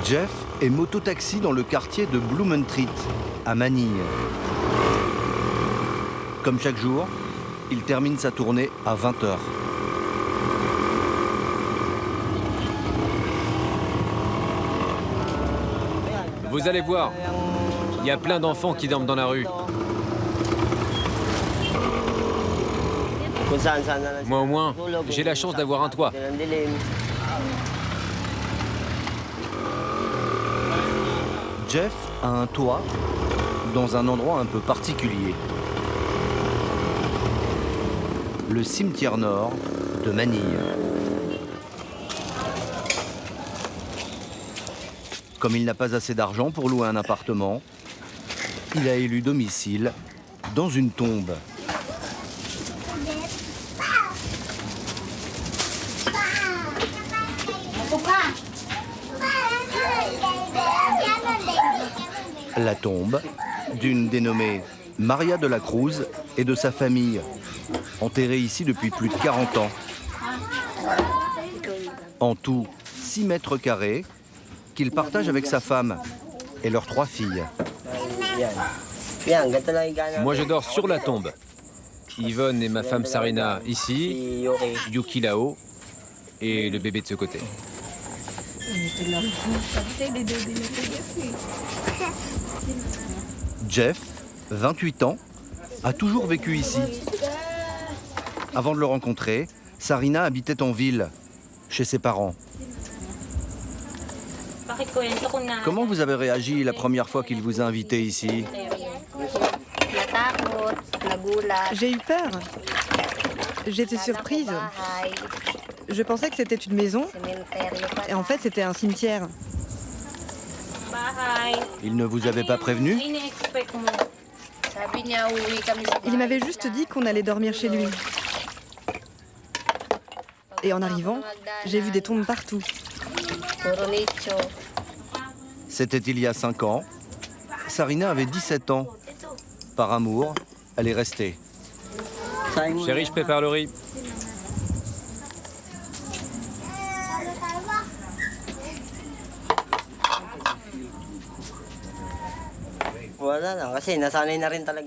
Jeff est mototaxi dans le quartier de Blumentritt, à Manille. Comme chaque jour, il termine sa tournée à 20h. Vous allez voir, il y a plein d'enfants qui dorment dans la rue. Moi au moins, j'ai la chance d'avoir un toit. Jeff a un toit dans un endroit un peu particulier. Le cimetière nord de Manille. Comme il n'a pas assez d'argent pour louer un appartement, il a élu domicile dans une tombe. La tombe d'une dénommée Maria de la Cruz et de sa famille, enterrée ici depuis plus de 40 ans. En tout, 6 mètres carrés qu'il partage avec sa femme et leurs 3 filles. Moi je dors sur la tombe. Yvonne et ma femme Sarina ici, Yuki là-haut et le bébé de ce côté. Jeff, 28 ans, a toujours vécu ici. Avant de le rencontrer, Sarina habitait en ville, chez ses parents. Comment vous avez réagi la première fois qu'il vous a invité ici? J'ai eu peur. J'étais surprise. Je pensais que c'était une maison, et en fait c'était un cimetière. Il ne vous avait pas prévenu? Il m'avait juste dit qu'on allait dormir chez lui. Et en arrivant, j'ai vu des tombes partout. C'était il y a 5 ans. Sarina avait 17 ans. Par amour, elle est restée. Chérie, je prépare le riz.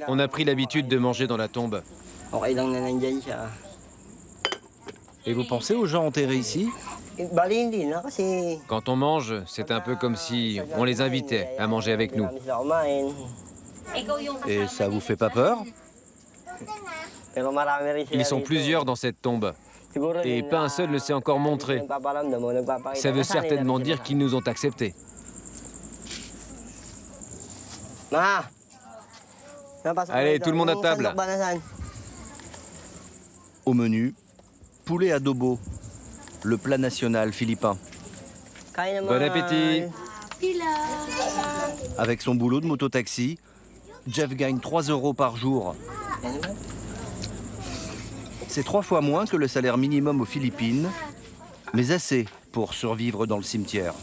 On a pris l'habitude de manger dans la tombe. Et vous pensez aux gens enterrés ici? Quand on mange, c'est un peu comme si on les invitait à manger avec nous. Et ça vous fait pas peur? Ils sont plusieurs dans cette tombe. Et pas un seul ne s'est encore montré. Ça veut certainement dire qu'ils nous ont acceptés. Allez, tout le monde à table. Au menu, poulet adobo, le plat national philippin. Bon appétit. Avec son boulot de mototaxi, Jeff gagne 3 € par jour. C'est 3 fois moins que le salaire minimum aux Philippines, mais assez pour survivre dans le cimetière.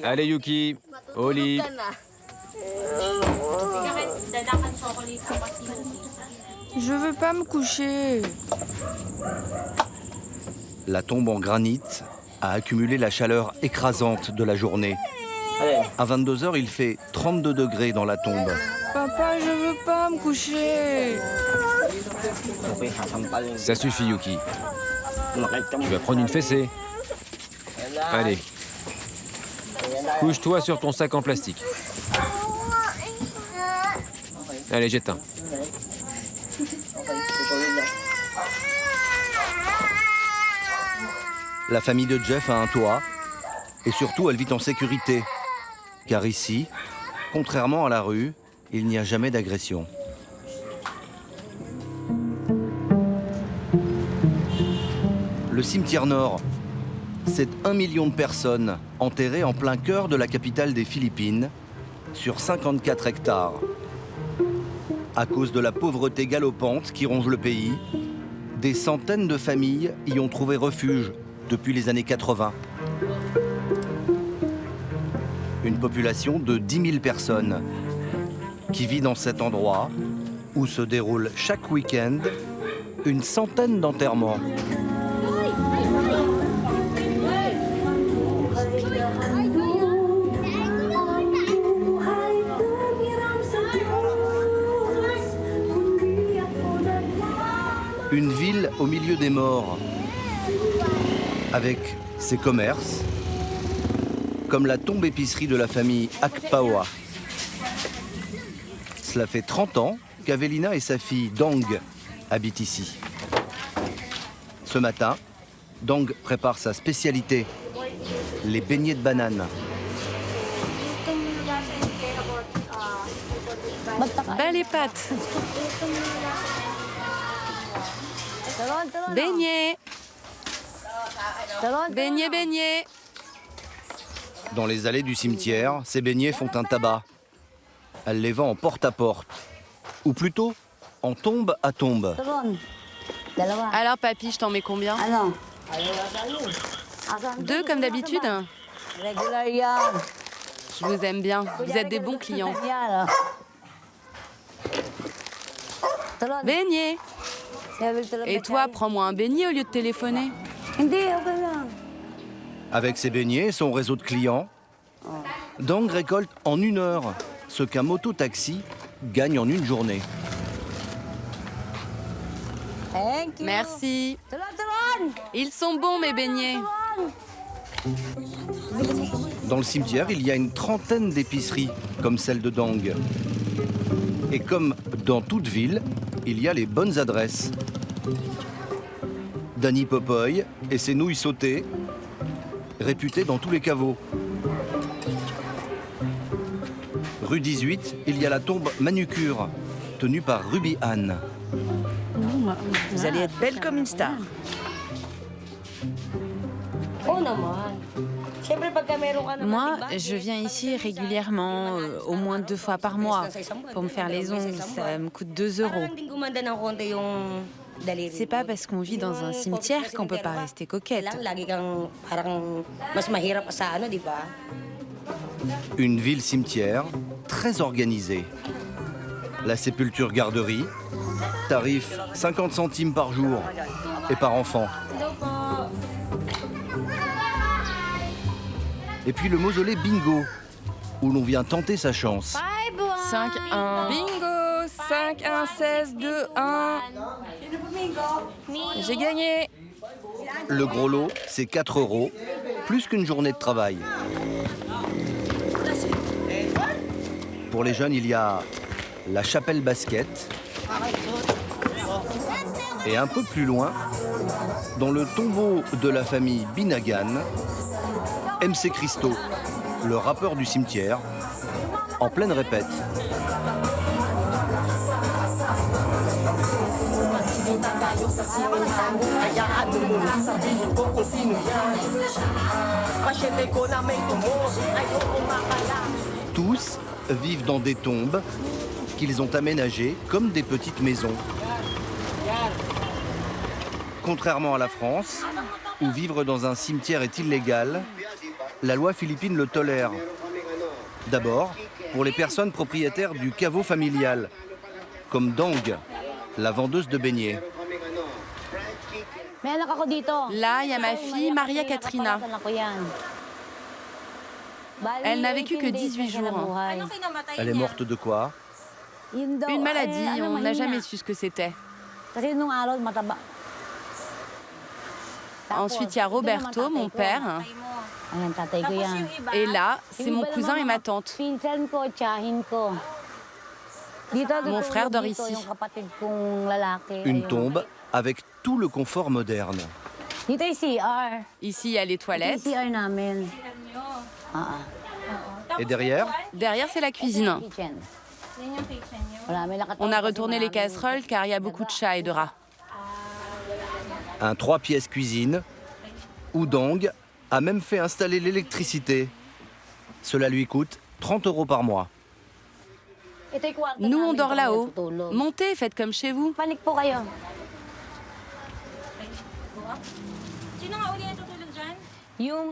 Allez Yuki, au lit. Je veux pas me coucher. La tombe en granit a accumulé la chaleur écrasante de la journée. À 22h, il fait 32 degrés dans la tombe. Papa, je veux pas me coucher. Ça suffit Yuki. Tu vas prendre une fessée. Allez. Couche-toi sur ton sac en plastique. Allez, j'éteins. La famille de Jeff a un toit et surtout elle vit en sécurité. Car ici, contrairement à la rue, il n'y a jamais d'agression. Le cimetière nord, c'est 1 million de personnes enterrées en plein cœur de la capitale des Philippines, sur 54 hectares. À cause de la pauvreté galopante qui ronge le pays, des centaines de familles y ont trouvé refuge depuis les années 80. Une population de 10 000 personnes qui vit dans cet endroit où se déroule chaque week-end une centaine d'enterrements. au milieu des morts, avec ses commerces, comme la tombe-épicerie de la famille Akpawa. Cela fait 30 ans qu'Avelina et sa fille Dang habitent ici. Ce matin, Dang prépare sa spécialité, les beignets de banane. Bas les pattes. Beignets. Beignets, beignets. Dans les allées du cimetière, ces beignets font un tabac. Elle les vend en porte-à-porte. Ou plutôt, en tombe à tombe. Alors papy, je t'en mets combien? 2 comme d'habitude? Je vous aime bien. Vous êtes des bons clients. Beignet. Et toi, prends-moi un beignet au lieu de téléphoner. Avec ses beignets et son réseau de clients, Dang récolte en 1 heure ce qu'un moto-taxi gagne en 1 journée. Merci. Ils sont bons, mes beignets. Dans le cimetière, il y a une trentaine d'épiceries, comme celle de Dang. Et comme dans toute ville, il y a les bonnes adresses. Danny Popoy et ses nouilles sautées, réputées dans tous les caveaux. Rue 18, il y a la tombe Manucure, tenue par Ruby Ann. Vous allez être belle comme une star. Moi, je viens ici régulièrement, au moins 2 fois par mois, pour me faire les ongles. Ça me coûte 2 euros. C'est pas parce qu'on vit dans un cimetière qu'on peut pas rester coquette. Une ville-cimetière très organisée. La sépulture-garderie, tarif 50 centimes par jour et par enfant. Et puis le mausolée Bingo, où l'on vient tenter sa chance. 5-1. Bingo 5-1-16-2-1. J'ai gagné. Le gros lot, c'est 4 euros, plus qu'une journée de travail. Pour les jeunes, il y a la chapelle basket. Et un peu plus loin, dans le tombeau de la famille Binagan, MC Christo, le rappeur du cimetière, en pleine répète. Tous vivent dans des tombes qu'ils ont aménagées comme des petites maisons. Contrairement à la France, où vivre dans un cimetière est illégal, la loi philippine le tolère. D'abord, pour les personnes propriétaires du caveau familial, comme Dang, la vendeuse de beignets. Là, il y a ma fille, Maria Katrina. Elle n'a vécu que 18 jours. Elle est morte de quoi? Une maladie, on n'a jamais su ce que c'était. Ensuite, il y a Roberto, mon père. Et là, c'est mon cousin et ma tante. Mon frère dort ici. Une tombe avec tout le confort moderne. Ici, il y a les toilettes. Et derrière, Derrière, c'est la cuisine. On a retourné les casseroles car il y a beaucoup de chats et de rats. un 3 pièces cuisine, où Dang a même fait installer l'électricité. Cela lui coûte 30 euros par mois. Nous, on dort là-haut. Montez, faites comme chez vous.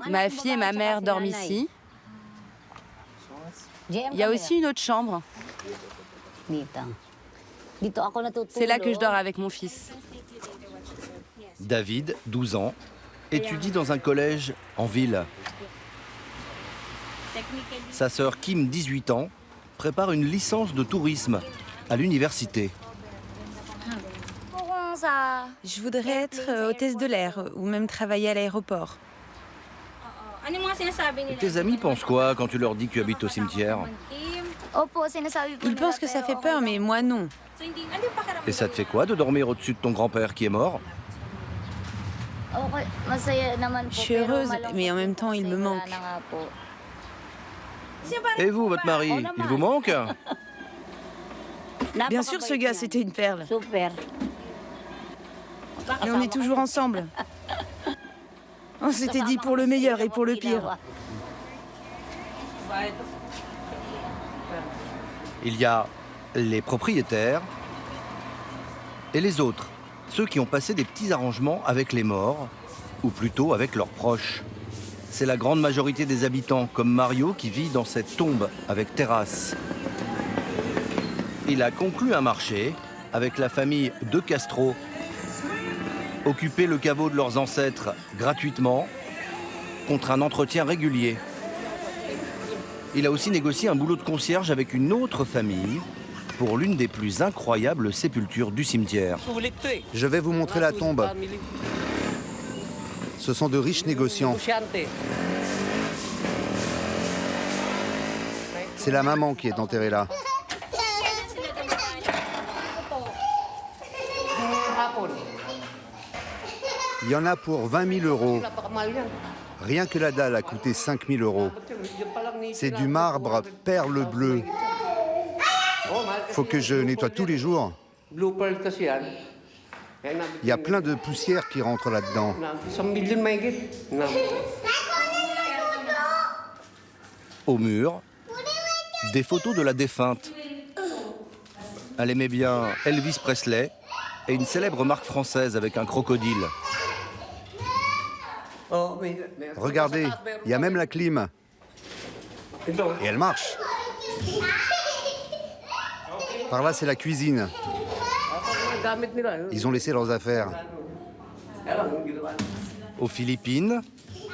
Ma fille et ma mère dorment ici. Il y a aussi une autre chambre. C'est là que je dors avec mon fils. David, 12 ans, étudie dans un collège en ville. Sa sœur Kim, 18 ans, prépare une licence de tourisme à l'université. Je voudrais être hôtesse de l'air ou même travailler à l'aéroport. Et tes amis pensent quoi quand tu leur dis que tu habites au cimetière? Ils pensent que ça fait peur, mais moi non. Et ça te fait quoi de dormir au-dessus de ton grand-père qui est mort? Je suis heureuse, mais en même temps, il me manque. Et vous, votre mari, il vous manque? Bien sûr, ce gars, c'était une perle. Et on est toujours ensemble. On s'était dit pour le meilleur et pour le pire. Il y a les propriétaires et les autres, ceux qui ont passé des petits arrangements avec les morts, ou plutôt avec leurs proches. C'est la grande majorité des habitants, comme Mario, qui vit dans cette tombe avec terrasse. Il a conclu un marché avec la famille De Castro, occuper le caveau de leurs ancêtres gratuitement, contre un entretien régulier. Il a aussi négocié un boulot de concierge avec une autre famille pour l'une des plus incroyables sépultures du cimetière. Je vais vous montrer la tombe. Ce sont de riches négociants. C'est la maman qui est enterrée là. Il y en a pour 20 000 euros. Rien que la dalle a coûté 5 000 euros. C'est du marbre perle bleue. Faut que je nettoie tous les jours. Il y a plein de poussière qui rentre là-dedans. Au mur, des photos de la défunte. Elle aimait bien Elvis Presley et une célèbre marque française avec un crocodile. Regardez, il y a même la clim. Et elle marche. Par là, c'est la cuisine. Ils ont laissé leurs affaires. Aux Philippines,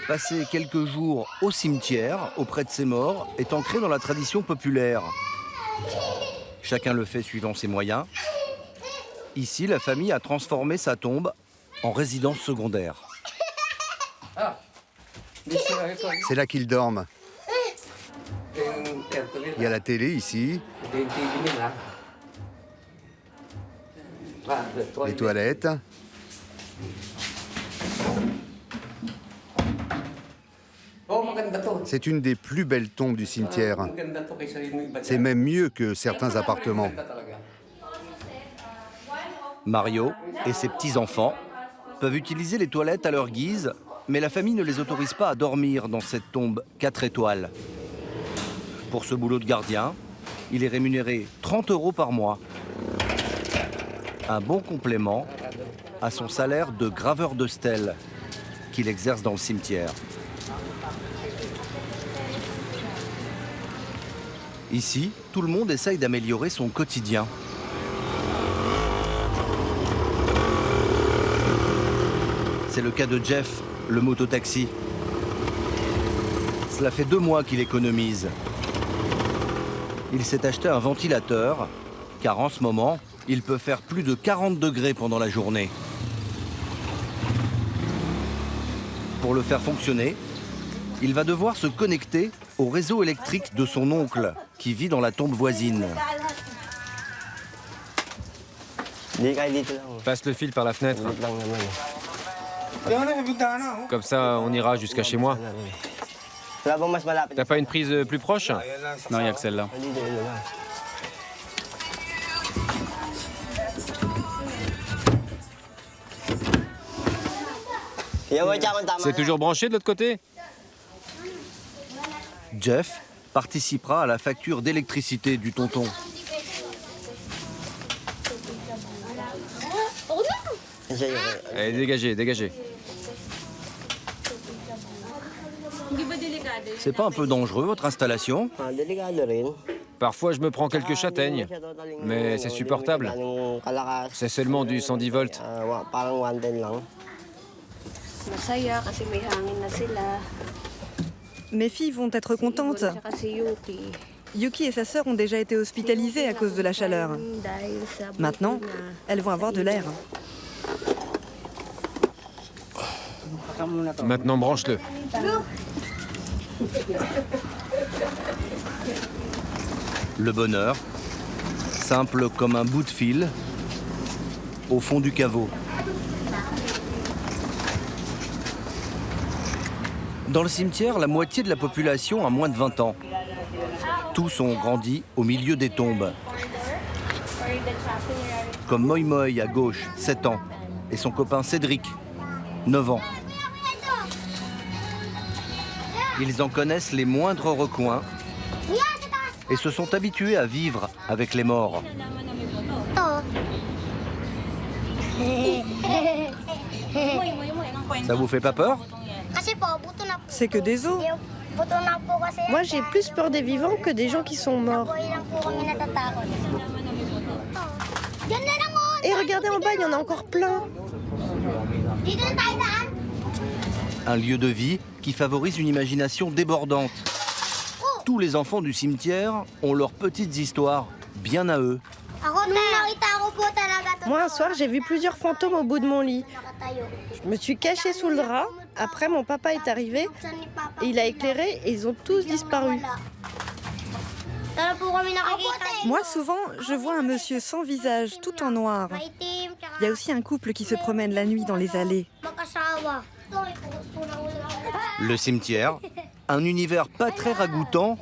passer quelques jours au cimetière auprès de ses morts est ancré dans la tradition populaire. Chacun le fait suivant ses moyens. Ici, la famille a transformé sa tombe en résidence secondaire. C'est là qu'ils dorment. Il y a la télé ici, les toilettes. C'est une des plus belles tombes du cimetière. C'est même mieux que certains appartements. Mario et ses petits-enfants peuvent utiliser les toilettes à leur guise, mais la famille ne les autorise pas à dormir dans cette tombe 4 étoiles. Pour ce boulot de gardien, il est rémunéré 30 € par mois. Un bon complément à son salaire de graveur de stèles qu'il exerce dans le cimetière. Ici, tout le monde essaye d'améliorer son quotidien. C'est le cas de Jeff, le mototaxi. Cela fait 2 mois qu'il économise. Il s'est acheté un ventilateur, car en ce moment, il peut faire plus de 40 degrés pendant la journée. Pour le faire fonctionner, il va devoir se connecter au réseau électrique de son oncle, qui vit dans la tombe voisine. Passe le fil par la fenêtre. Comme ça, on ira jusqu'à chez moi. T'as pas une prise plus proche? Non, il n'y a que celle-là. C'est toujours branché de l'autre côté? Jeff participera à la facture d'électricité du tonton. Allez, dégagez, dégagez. C'est pas un peu dangereux, votre installation? Parfois, je me prends quelques châtaignes, mais c'est supportable. C'est seulement du 110 volts. Mes filles vont être contentes. Yuki et sa sœur ont déjà été hospitalisées à cause de la chaleur. Maintenant, elles vont avoir de l'air. Maintenant, branche-le. Le bonheur, simple comme un bout de fil, au fond du caveau. Dans le cimetière, la moitié de la population a moins de 20 ans. Tous ont grandi au milieu des tombes. Comme Moi Moi à gauche, 7 ans, et son copain Cédric, 9 ans. Ils en connaissent les moindres recoins et se sont habitués à vivre avec les morts. Ça vous fait pas peur? C'est que des os. Moi, j'ai plus peur des vivants que des gens qui sont morts. Et regardez en bas, il y en a encore plein. Un lieu de vie qui favorise une imagination débordante. Tous les enfants du cimetière ont leurs petites histoires, bien à eux. Moi, un soir, j'ai vu plusieurs fantômes au bout de mon lit. Je me suis cachée sous le drap. Après, mon papa est arrivé et il a éclairé et ils ont tous disparu. Moi, souvent, je vois un monsieur sans visage, tout en noir. Il y a aussi un couple qui se promène la nuit dans les allées. Le cimetière, un univers pas très ragoûtant,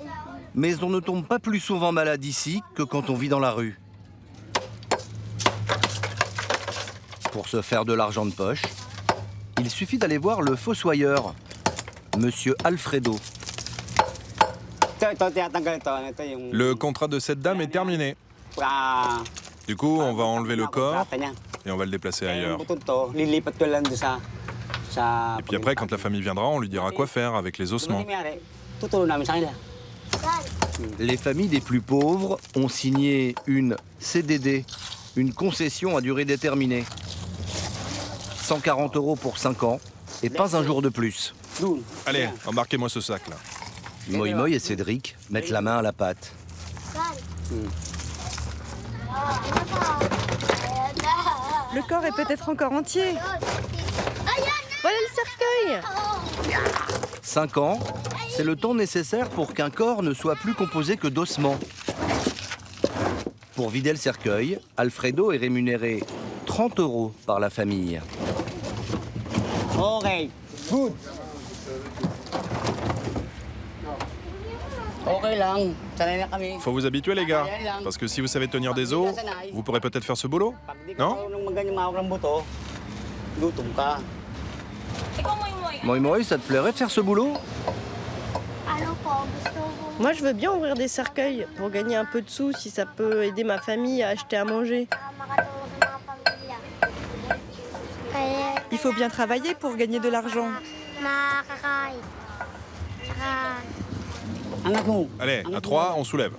mais on ne tombe pas plus souvent malade ici que quand on vit dans la rue. Pour se faire de l'argent de poche, il suffit d'aller voir le fossoyeur, Monsieur Alfredo. Le contrat de cette dame est terminé. Du coup, on va enlever le corps et on va le déplacer ailleurs. Et puis après, quand la famille viendra, on lui dira quoi faire avec les ossements. Les familles des plus pauvres ont signé une CDD, une concession à durée déterminée. 140 € pour 5 ans et pas un jour de plus. Allez, embarquez-moi ce sac-là. Moi Moi et Cédric mettent la main à la pâte. Le corps est peut-être encore entier. Voilà le cercueil. 5 ans, c'est le temps nécessaire pour qu'un corps ne soit plus composé que d'ossements. Pour vider le cercueil, Alfredo est rémunéré 30 € par la famille. Faut vous habituer, les gars. Parce que si vous savez tenir des os, vous pourrez peut-être faire ce boulot, non? Moi Moi, ça te plairait de faire ce boulot? Moi, je veux bien ouvrir des cercueils pour gagner un peu de sous si ça peut aider ma famille à acheter à manger. Il faut bien travailler pour gagner de l'argent. Allez, à 3, on soulève.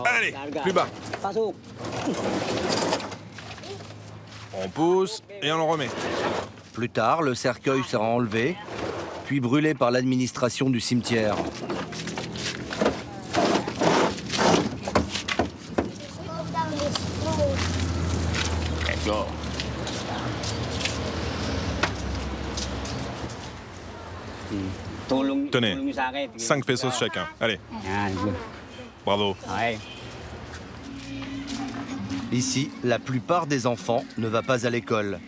Allez, plus bas. On pousse et on le remet. Plus tard, le cercueil sera enlevé, puis brûlé par l'administration du cimetière. Tenez, 5 pesos chacun. Allez. Bravo. Ici, la plupart des enfants ne va pas à l'école.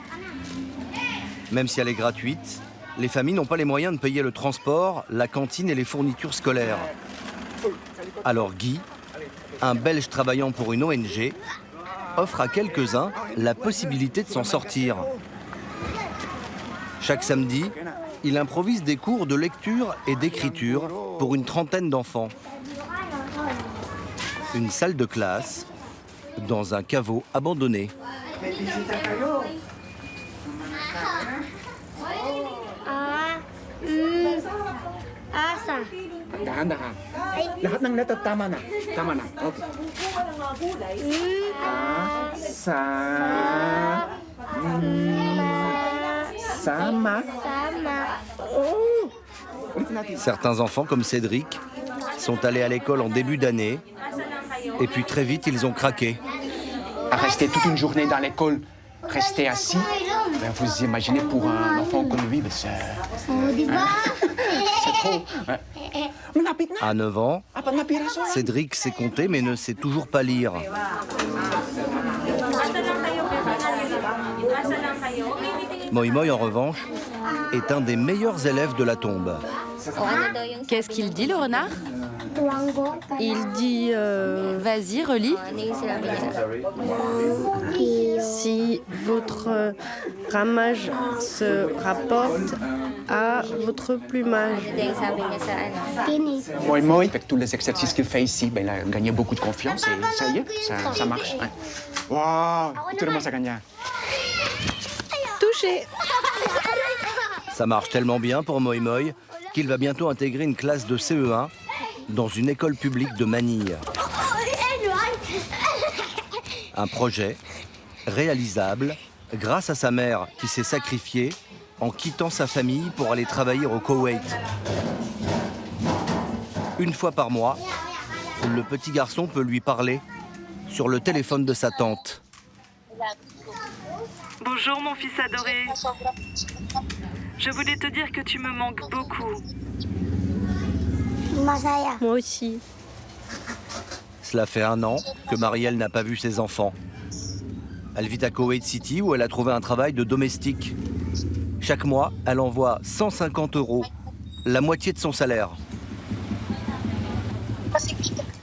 Même si elle est gratuite, les familles n'ont pas les moyens de payer le transport, la cantine et les fournitures scolaires. Alors Guy, un Belge travaillant pour une ONG, offre à quelques-uns la possibilité de s'en sortir. Chaque samedi, il improvise des cours de lecture et d'écriture pour une trentaine d'enfants. Une salle de classe dans un caveau abandonné. Lahat ng letter tama na. Tama na. Okay. Sama. Certains enfants, comme Cédric, sont allés à l'école en début d'année, et puis très vite, ils ont craqué. À rester toute une journée dans l'école, rester assis, Vous imaginez pour un enfant comme lui, c'est trop. À 9 ans, Cédric sait compter mais ne sait toujours pas lire. Moi Moi, en revanche, est un des meilleurs élèves de la tombe. Qu'est-ce qu'il dit, le renard? Il dit Vas-y, relis. si votre ramage se rapporte à votre plumage. Moi, avec tous les exercices qu'il fait ici, il a gagné beaucoup de confiance et ça y est, ça marche. Hein. Waouh, tout le monde a gagné. Touché. Ça marche tellement bien pour Moi Moi qu'il va bientôt intégrer une classe de CE1 dans une école publique de Manille. Un projet réalisable grâce à sa mère qui s'est sacrifiée en quittant sa famille pour aller travailler au Koweït. Une fois par mois, le petit garçon peut lui parler sur le téléphone de sa tante. Bonjour mon fils adoré. Je voulais te dire que tu me manques beaucoup. Moi aussi. Cela fait 1 an que Marielle n'a pas vu ses enfants. Elle vit à Kuwait City où elle a trouvé un travail de domestique. Chaque mois, elle envoie 150 €, la moitié de son salaire.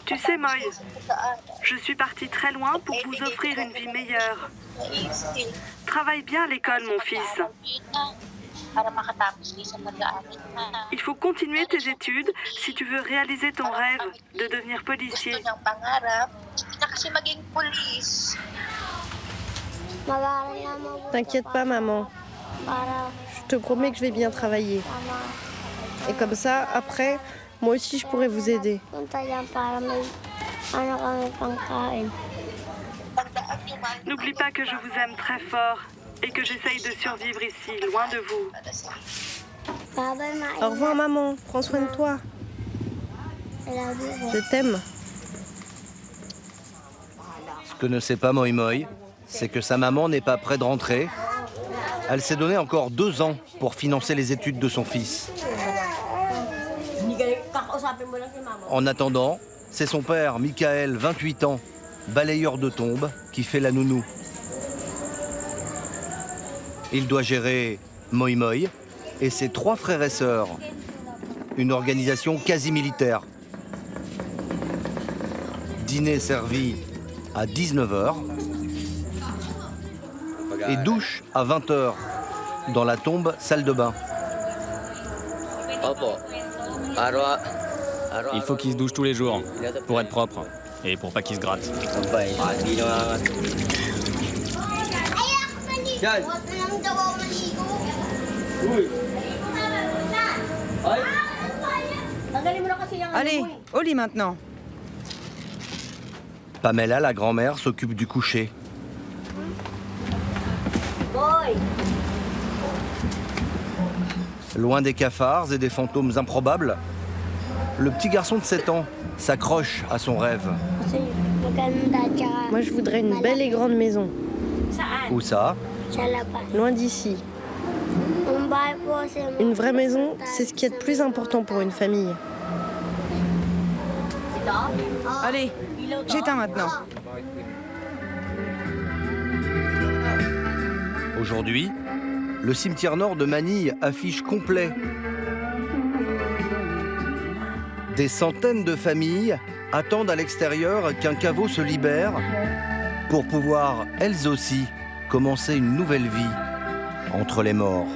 Tu sais, Moy, je suis partie très loin pour vous offrir une vie meilleure. Travaille bien à l'école, mon fils. Il faut continuer tes études si tu veux réaliser ton rêve de devenir policier. T'inquiète pas, maman. Je te promets que je vais bien travailler. Et comme ça, après, moi aussi, je pourrai vous aider. N'oublie pas que je vous aime très fort et que j'essaye de survivre ici, loin de vous. Au revoir, maman. Prends soin de toi. Je t'aime. Ce que ne sait pas Moi Moi, c'est que sa maman n'est pas près de rentrer. Elle s'est donné encore 2 ans pour financer les études de son fils. En attendant, c'est son père, Michael, 28 ans, balayeur de tombes, qui fait la nounou. Il doit gérer Moi Moi et ses 3 frères et sœurs. Une organisation quasi militaire. Dîner servi à 19 h et douche à 20 h dans la tombe salle de bain. Il faut qu'il se douche tous les jours pour être propre et pour pas qu'il se gratte. Allez, au lit maintenant. Pamela, la grand-mère, s'occupe du coucher. Loin des cafards et des fantômes improbables, le petit garçon de 7 ans s'accroche à son rêve. Moi, je voudrais une belle et grande maison. Où ça? Loin d'ici. Une vraie maison, c'est ce qui est de plus important pour une famille. Allez, j'éteins maintenant. Aujourd'hui, le cimetière nord de Manille affiche complet. Des centaines de familles attendent à l'extérieur qu'un caveau se libère pour pouvoir, elles aussi, commencer une nouvelle vie entre les morts.